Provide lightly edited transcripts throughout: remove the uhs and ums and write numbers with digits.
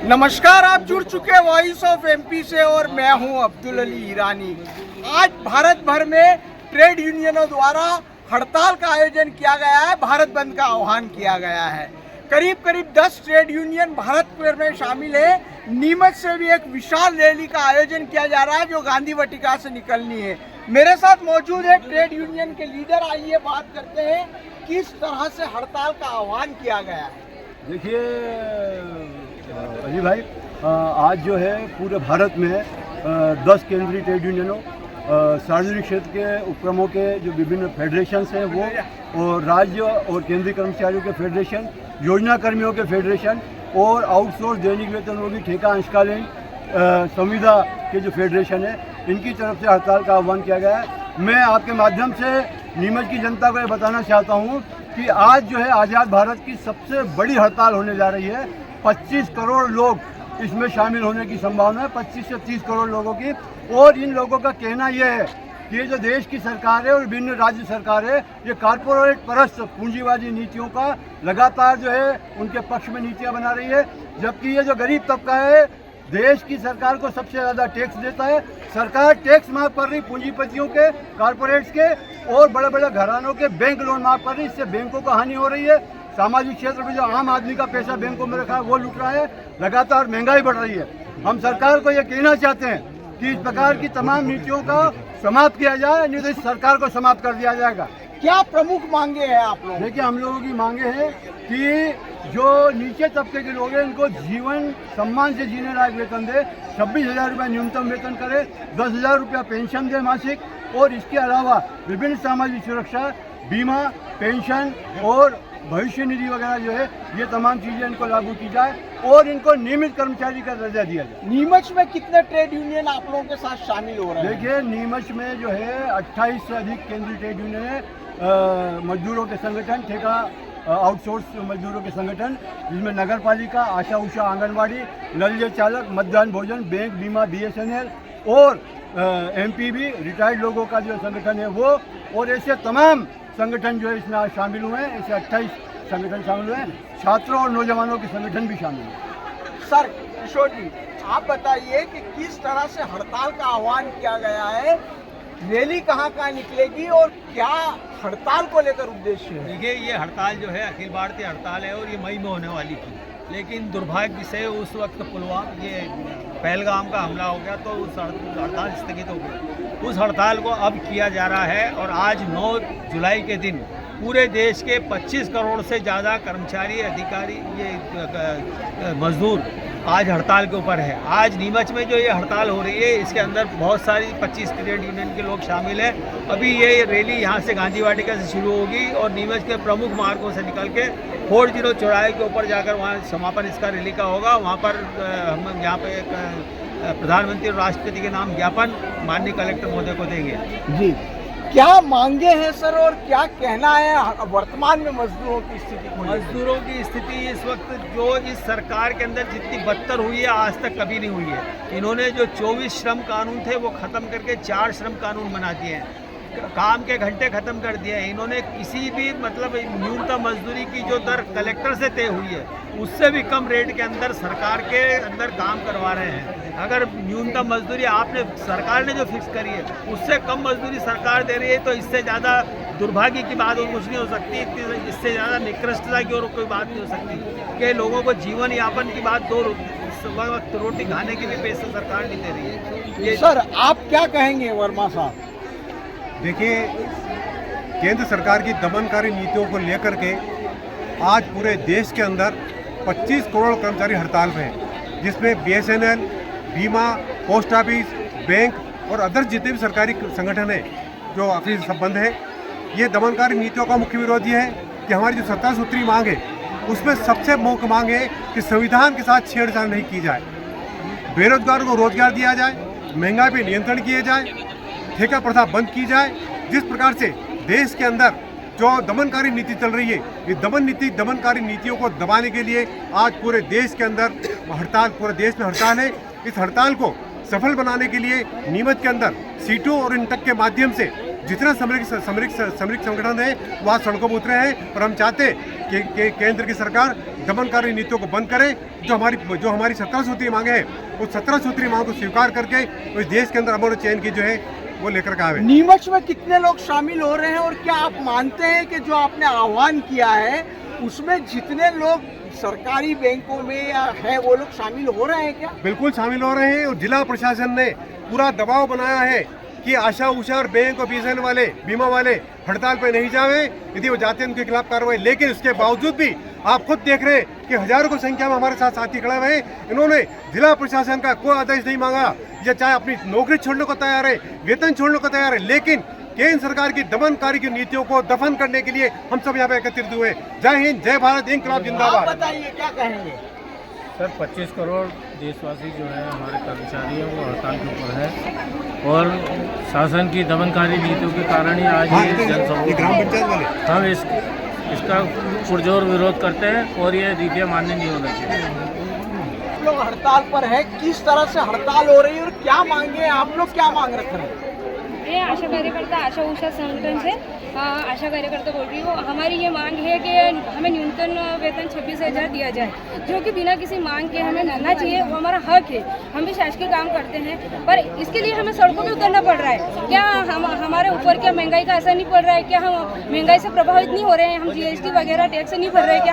नमस्कार, आप जुड़ चुके वॉइस ऑफ एमपी से और मैं हूं अब्दुल अली ईरानी। आज भारत भर में ट्रेड यूनियनों द्वारा हड़ताल का आयोजन किया गया है, भारत बंद का आह्वान किया गया है। करीब करीब 10 ट्रेड यूनियन भारत भर में शामिल है। नीमच से भी एक विशाल रैली का आयोजन किया जा रहा है जो गांधी वाटिका से निकलनी है। मेरे साथ मौजूद है ट्रेड यूनियन के लीडर। आइए बात करते हैं किस तरह से हड़ताल का आह्वान किया गया है। देखिए अली भाई, आज जो है पूरे भारत में 10 केंद्रीय ट्रेड यूनियनों, सार्वजनिक क्षेत्र के उपक्रमों के जो विभिन्न फेडरेशंस हैं वो, और राज्य और केंद्रीय कर्मचारियों के फेडरेशन, योजना कर्मियों के फेडरेशन और आउटसोर्स दैनिक वेतनभोगी ठेका अंशकालीन संविदा के जो फेडरेशन है, इनकी तरफ से हड़ताल का आह्वान किया गया है। मैं आपके माध्यम से नीमच की जनता को ये बताना चाहता हूँ कि आज जो है आज़ाद भारत की सबसे बड़ी हड़ताल होने जा रही है। 25 करोड़ लोग इसमें शामिल होने की संभावना है, 25 से 30 करोड़ लोगों की। और इन लोगों का कहना यह है कि ये जो देश की सरकार है और विभिन्न राज्य सरकार है, ये कारपोरेट परस्त पूंजीवादी नीतियों का लगातार जो है उनके पक्ष में नीतियां बना रही है। जबकि ये जो गरीब तबका है, देश की सरकार को सबसे ज़्यादा टैक्स देता है। सरकार टैक्स माफ़ कर रही पूंजीपतियों के, कारपोरेट्स के और बड़े बड़े घरानों के बैंक लोन माफ़ कर रही। इससे बैंकों को हानि हो रही है। सामाजिक क्षेत्र में जो आम आदमी का पैसा बैंकों में रखा है वो लूट रहा है। लगातार महंगाई बढ़ रही है। हम सरकार को ये कहना चाहते हैं कि इस प्रकार की तमाम नीतियों का समाप्त किया जाए, नहीं तो इस सरकार को समाप्त कर दिया जाएगा। क्या प्रमुख मांगे हैं आप लोग? देखिए, हम लोगों की मांगे हैं कि जो नीचे तबके के लोग हैं इनको जीवन सम्मान से जीने लायक वेतन दे। 26,000 रुपये न्यूनतम वेतन करे, 10,000 रुपया पेंशन दे मासिक, और इसके अलावा विभिन्न सामाजिक सुरक्षा, बीमा, पेंशन और भविष्य निधि वगैरह जो है, ये तमाम चीज़ें इनको लागू की जाए और इनको नियमित कर्मचारी का दर्जा दिया जाए। नीमच में कितने ट्रेड यूनियन आप लोगों के साथ शामिल हो रहे हैं? देखिए, नीमच में जो है 28 से अधिक केंद्रीय ट्रेड यूनियन है, मजदूरों के संगठन, ठेका आउटसोर्स मजदूरों के संगठन, जिसमें नगर पालिका, आशा उषा आंगनबाड़ी, नल जल चालक, मध्याह्न भोजन, बैंक, बीमा, BSNL और MPB रिटायर्ड लोगों का जो संगठन है वो, और ऐसे तमाम संगठन जो है इसमें आज शामिल हुए हैं। ऐसे 28 संगठन शामिल हुए हैं। छात्रों और नौजवानों के संगठन भी शामिल हैं। सर किशोर जी, आप बताइए कि किस तरह से हड़ताल का आह्वान किया गया है, रैली कहाँ निकलेगी और क्या हड़ताल को लेकर उद्देश्य है? देखिए, ये हड़ताल जो है अखिल भारतीय हड़ताल है और ये मई में होने वाली थी, लेकिन दुर्भाग्य से उस वक्त पुलवामा, ये पहलगाम का हमला हो गया तो उस हड़ताल स्थगित हो गई। उस हड़ताल को अब किया जा रहा है और आज 9 जुलाई के दिन पूरे देश के 25 करोड़ से ज़्यादा कर्मचारी, अधिकारी, ये मजदूर आज हड़ताल के ऊपर है। आज नीमच में जो ये हड़ताल हो रही है, इसके अंदर बहुत सारी 25 ट्रेड यूनियन के लोग शामिल हैं। अभी ये रैली यहाँ से गांधी वाटिका से शुरू होगी और नीमच के प्रमुख मार्गों से निकल के 4 चौराहे के ऊपर जाकर वहाँ समापन इसका रैली का होगा। वहाँ पर हम यहाँ पे एक प्रधानमंत्री और राष्ट्रपति के नाम ज्ञापन माननीय कलेक्टर महोदय को देंगे। जी, क्या मांगे हैं सर और क्या कहना है वर्तमान में मजदूरों की स्थिति को? मजदूरों की स्थिति इस वक्त जो इस सरकार के अंदर जितनी बदतर हुई है आज तक कभी नहीं हुई है। इन्होंने जो 24 श्रम कानून थे वो ख़त्म करके 4 श्रम कानून बना दिए हैं। काम के घंटे ख़त्म कर दिए हैं। इन्होंने किसी भी मतलब न्यूनतम मजदूरी की जो दर कलेक्टर से तय हुई है उससे भी कम रेट के अंदर सरकार के अंदर काम करवा रहे हैं। अगर न्यूनतम मजदूरी आपने सरकार ने जो फिक्स करी है उससे कम मजदूरी सरकार दे रही है तो इससे ज़्यादा दुर्भाग्य की बात और कुछ नहीं हो सकती। इससे ज़्यादा निकृष्टता की और कोई बात नहीं हो सकती कि लोगों को जीवन यापन की बात, 2 वक्त रोटी खाने की भी पैसे सरकार नहीं दे रही है। ये सर आप क्या कहेंगे वर्मा साहब? देखिए, केंद्र सरकार की दमनकारी नीतियों को लेकर के आज पूरे देश के अंदर 25 करोड़ कर्मचारी हड़ताल पे हैं, जिसमें BSNL, बीमा, पोस्ट ऑफिस, बैंक और अदर जितने भी सरकारी संगठन हैं जो ऑफिस सब बंद है। ये दमनकारी नीतियों का मुख्य विरोध ये है कि हमारी जो 17 सूत्री मांग है उसमें सबसे मुख्य मांग है कि संविधान के साथ छेड़छाड़ नहीं की जाए, बेरोजगारों को रोजगार दिया जाए, महंगाई पर नियंत्रण किए जाए, ठेका प्रथा बंद की जाए। जिस प्रकार से देश के अंदर जो दमनकारी नीति चल रही है, ये दमनकारी नीतियों को दबाने के लिए आज पूरे देश के अंदर हड़ताल, पूरे देश में हड़ताल है। इस हड़ताल को सफल बनाने के लिए नीमच के अंदर सीटों और इंटक के माध्यम से जितना सामरिक संगठन है वहाँ सड़कों पर उतरे हैं। और हम चाहते हैं कि केंद्र की सरकार दमनकारी नीतियों को बंद करे। जो हमारी 17 सूत्री मांगे हैं उस 17 सूत्री मांग को स्वीकार करके इस देश के अंदर अमन और चैन की जो है वो लेकर के आवे। नीमच में कितने लोग शामिल हो रहे हैं और क्या आप मानते हैं कि जो आपने आह्वान किया है उसमें जितने लोग सरकारी बैंकों में या है वो लोग शामिल हो रहे हैं क्या? बिल्कुल शामिल हो रहे हैं। और जिला प्रशासन ने पूरा दबाव बनाया है कि आशा उषा और बैंक और बीएसएनएल वाले बीमा वाले हड़ताल पे नहीं जावे। यदि वो जाते हैं उनके खिलाफ कार्रवाई। लेकिन इसके बावजूद भी आप खुद देख रहे हैं कि हजारों की संख्या में हमारे साथ साथी खड़े हुए हैं। इन्होंने जिला प्रशासन का कोई आदेश नहीं मांगा, या चाहे अपनी नौकरी छोड़ने को तैयार है, वेतन छोड़ने को तैयार है, लेकिन केंद्र सरकार की दमनकारी की नीतियों को दफन करने के लिए हम सब यहाँ पे एकत्रित हुए। जय हिंद, जय भारत, इंकलाब जिंदाबाद। आप बताइए क्या कहेंगे? सर 25 करोड़ देशवासी जो है हमारे कर्मचारी हैं वो हड़ताल के ऊपर है और शासन की दमनकारी नीतियों के कारण ही आज ये जनसमूह ग्राम पंचायत वाले हम इसका पुरजोर विरोध करते हैं और ये नीतियाँ मान्य नहीं होना चाहिए। लोग हड़ताल पर है, किस तरह से हड़ताल हो रही है और क्या मांगे हैं आप लोग, क्या मांग रखे हैं? ये आशा कार्यकर्ता आशा उषा संगठन से आशा कार्यकर्ता बोल रही हूँ। हमारी ये मांग है कि हमें न्यूनतम वेतन 26,000 दिया जाए, जो कि बिना किसी मांग के हमें मिलना चाहिए। वो हमारा हक है। हम भी शासकीय काम करते हैं पर इसके लिए हमें सड़कों पे उतरना पड़ रहा है। क्या हमारे ऊपर क्या महंगाई का असर नहीं पड़ रहा है? क्या हम महंगाई से प्रभावित नहीं हो रहे हैं? हम GST वगैरह टैक्स नहीं भर रहे हैं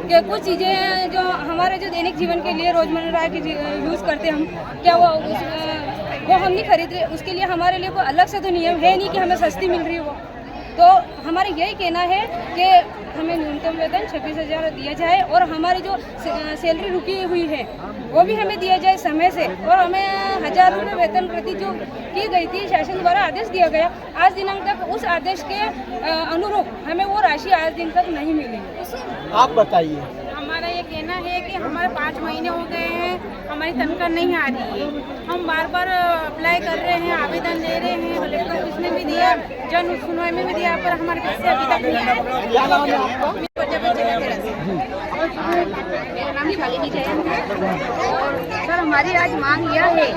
क्या कुछ चीज़ें जो हमारे जो दैनिक जीवन के लिए रोजमर्रा के यूज़ करते हैं हम, क्या वो हम नहीं खरीद रहे? उसके लिए हमारे लिए कोई अलग से तो नियम है नहीं कि हमें सस्ती मिल रही है वो। तो हमारा यही कहना है कि हमें न्यूनतम वेतन 26,000 दिया जाए और हमारी जो सैलरी रुकी हुई है वो भी हमें दिया जाए समय से। और हमें 1,000 रुपये वेतन प्रति जो की गई थी शासन द्वारा आदेश दिया गया, आज दिनांक तक उस आदेश के अनुरूप हमें वो राशि आज दिन तक नहीं मिली। आप बताइए। हमारा ये कहना है कि हमारे 5 महीने हो गए हैं, हमारी तनख्वाह नहीं आ रही है। हम बार बार अप्लाई कर रहे हैं, आवेदन दे रहे हैं, कलेक्टर ऑफिस में भी दिया, जन सुनवाई में भी दिया, पर हमारे पैसे अभी तक नहीं आए। क्या नाम है आपका? मेरा नाम शालिनी जैन है। और सर हमारी आज मांग यह है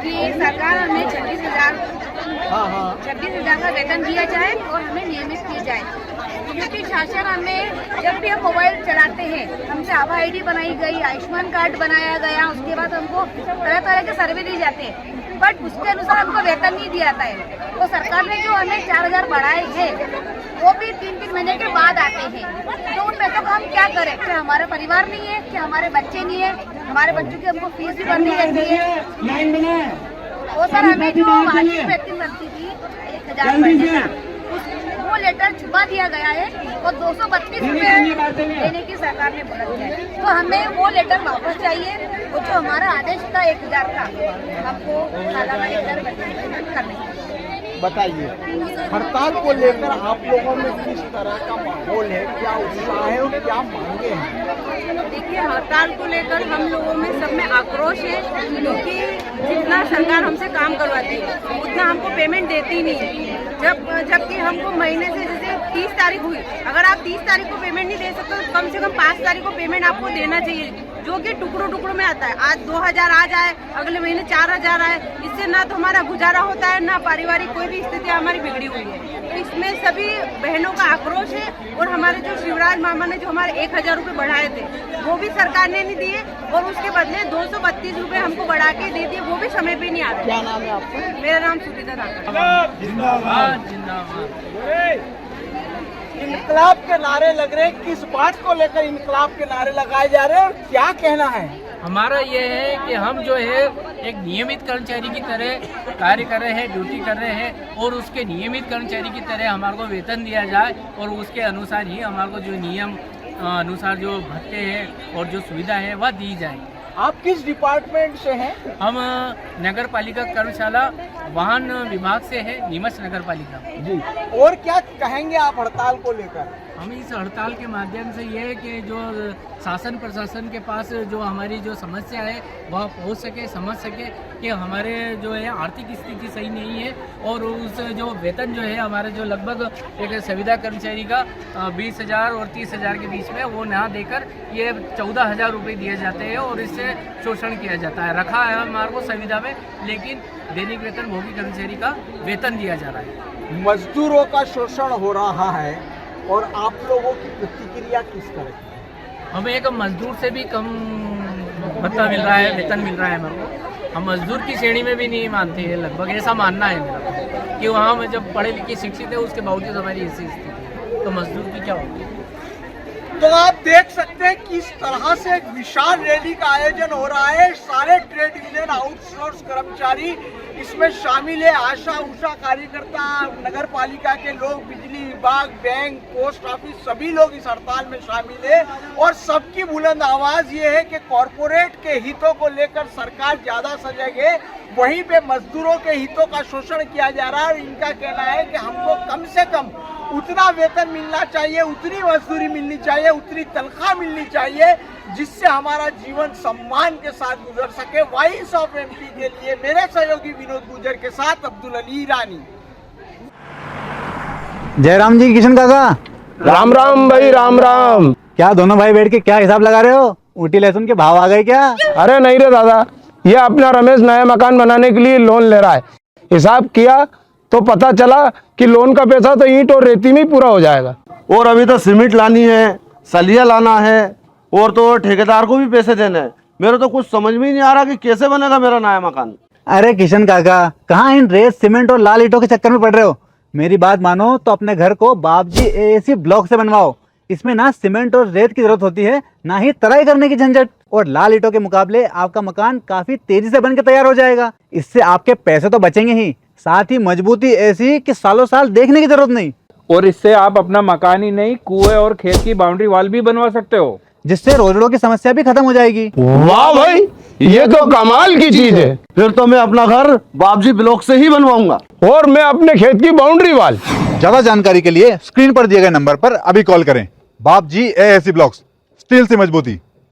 कि सरकार हमें 26,000 का वेतन दिया जाए और हमें नियमित की जाए। क्योंकि शासन हमें जब भी हम मोबाइल चलाते हैं हमसे आभा ID बनाई गई, आयुष्मान कार्ड बनाया गया, उसके बाद हमको तरह तरह के सर्वे दिए जाते हैं, बट उसके अनुसार हमको वेतन नहीं दिया जाता है। तो सरकार ने जो हमें 4,000 बढ़ाए हैं वो भी 3-3 महीने के बाद आते हैं। तो उन पैसों को हम क्या करें? क्या हमारा परिवार नहीं है? क्या हमारे बच्चे नहीं है? हमारे बच्चों की हमको फीस भी भरनी रहती है। और सर हमें जो वार्षिक वेतन बनती थी 1,000 महीने का, वो लेटर छुपा दिया गया है और 232 रुपये देने की सरकार ने बोला है। तो हमें वो लेटर वापस चाहिए और जो हमारा आदेश था 1,000 का हमको कालाबाजारी करने। बताइए, हड़ताल को लेकर आप लोगों में किस तरह का माहौल है, क्या उत्साह है और क्या मांगे हैं? देखिए, हड़ताल को लेकर हम लोगों में सब में आक्रोश है, क्योंकि जितना सरकार हमसे काम करवाती है उतना हमको पेमेंट देती नहीं है। जबकि हमको महीने से जैसे 30 तारीख हुई, अगर आप 30 तारीख को पेमेंट नहीं दे सकते तो कम से कम 5 तारीख को पेमेंट आपको देना चाहिए, जो कि टुकड़ों में आता है। आज 2,000 आ जाए, अगले महीने 4,000 आए, इससे ना तो हमारा गुजारा होता है, ना पारिवारिक कोई भी स्थिति हमारी बिगड़ी हुई है। तो इसमें सभी बहनों का आक्रोश है। और हमारे जो शिवराज मामा ने जो हमारे 1,000 रुपये बढ़ाए थे वो भी सरकार ने नहीं दिए, और उसके बदले 232 रुपये हमको बढ़ा के दे दिए, वो भी समय पे नहीं आ रहे। क्या नाम है आपका? मेरा नाम सुविधा था। इनकलाब के नारे लग रहे हैं, किस बात को लेकर इनकलाब के नारे लगाए जा रहे हैं और क्या कहना है? हमारा ये है कि हम जो है एक नियमित कर्मचारी की तरह कार्य कर रहे हैं, ड्यूटी कर रहे हैं, और उसके नियमित कर्मचारी की तरह हमारे को वेतन दिया जाए और उसके अनुसार ही हमारे को जो नियम अनुसार जो भत्ते हैं और जो सुविधा है वह दी जाए। आप किस डिपार्टमेंट से हैं? हम नगर पालिका कर्मशाला वाहन विभाग से है, नीमच नगर पालिका जी। और क्या कहेंगे आप हड़ताल को लेकर? हम इस हड़ताल के माध्यम से ये है कि जो शासन प्रशासन के पास जो हमारी जो समस्या है वह पहुंच सके, समझ सके कि हमारे जो है आर्थिक स्थिति सही नहीं है, और उस जो वेतन जो है हमारे जो लगभग एक संविदा कर्मचारी का 20,000 और 30,000 के बीच में वो ना देकर ये 14,000 रुपये दिए जाते हैं, और इससे शोषण किया जाता है। रखा है हमारे को संविदा में, लेकिन दैनिक वेतन भोगी कर्मचारी का वेतन दिया जा रहा है। मजदूरों का शोषण हो रहा है और आप लोगों की प्रतिक्रिया किस तरह की? हमें एक मजदूर से भी कम भत्ता मिल रहा है, वेतन मिल रहा है हमें को। हम मजदूर की श्रेणी में भी नहीं मानते हैं, लगभग ऐसा मानना है मेरा कि वहाँ में जब पढ़े लिखे शिक्षित है उसके बावजूद हमारी ऐसी स्थिति है, तो मजदूर की क्या होगी। तो आप देख सकते हैं किस तरह से एक विशाल रैली का आयोजन हो रहा है। सारे ट्रेड यूनियन, आउटसोर्स कर्मचारी इसमें शामिल है। आशा उषा कार्यकर्ता, नगर पालिका के लोग, बिजली विभाग, बैंक, पोस्ट ऑफिस, सभी लोग इस हड़ताल में शामिल है। और सबकी बुलंद आवाज ये है कि कॉरपोरेट के हितों को लेकर सरकार ज्यादा सजग है, वहीं पे मजदूरों के हितों का शोषण किया जा रहा है। और इनका कहना है कि हमको कम से कम उतना वेतन मिलना चाहिए, उतनी मजदूरी मिलनी चाहिए, उतनी तनख्वाह मिलनी चाहिए, जिससे हमारा जीवन सम्मान के साथ गुजर सके। वॉइस ऑफ एमपी के लिए मेरे सहयोगी विनोद गुजर के साथ अब्दुल अली ईरानी। जयराम जी, किशन काका, राम राम भाई, राम राम। क्या दोनों भाई बैठ के क्या हिसाब लगा रहे हो? ऊटी लहसुन के भाव आ गए क्या? अरे नहीं रे दादा, ये अपना रमेश नया मकान बनाने के लिए लोन ले रहा है। हिसाब किया तो पता चला कि लोन का पैसा तो ईंट और रेती में ही पूरा हो जाएगा। और अभी तो सीमेंट लानी है, सलिया लाना है, और तो ठेकेदार को भी पैसे देने हैं। मेरे तो कुछ समझ में ही नहीं आ रहा कि कैसे बनेगा मेरा नया मकान। अरे किशन काका, कहाँ इन रेत, सीमेंट और लाल ईंटों के चक्कर में पड़ रहे हो? मेरी बात मानो तो अपने घर को बाबजी एएसी ब्लॉक से बनवाओ। इसमें ना सीमेंट और रेत की जरूरत होती है, ना ही तराई करने की झंझट। और लाल ईंटों के मुकाबले आपका मकान काफी तेजी से बनकर तैयार हो जाएगा। इससे आपके पैसे तो बचेंगे ही, साथ ही मजबूती ऐसी कि सालों साल देखने की जरूरत नहीं। और इससे आप अपना मकान ही नहीं, कुएं और खेत की बाउंड्री वॉल भी बनवा सकते हो, जिससे रोजड़ों की समस्या भी खत्म हो जाएगी। वाह भाई, ये तो कमाल की चीज है। फिर तो मैं अपना घर बाबजी ब्लॉक से ही बनवाऊंगा। और मैं अपने खेत की बाउंड्री वॉल। ज्यादा जानकारी के लिए स्क्रीन पर दिए गए नंबर पर अभी कॉल करें। बाबजी एएसी ब्लॉक्स, स्टील से मजबूती।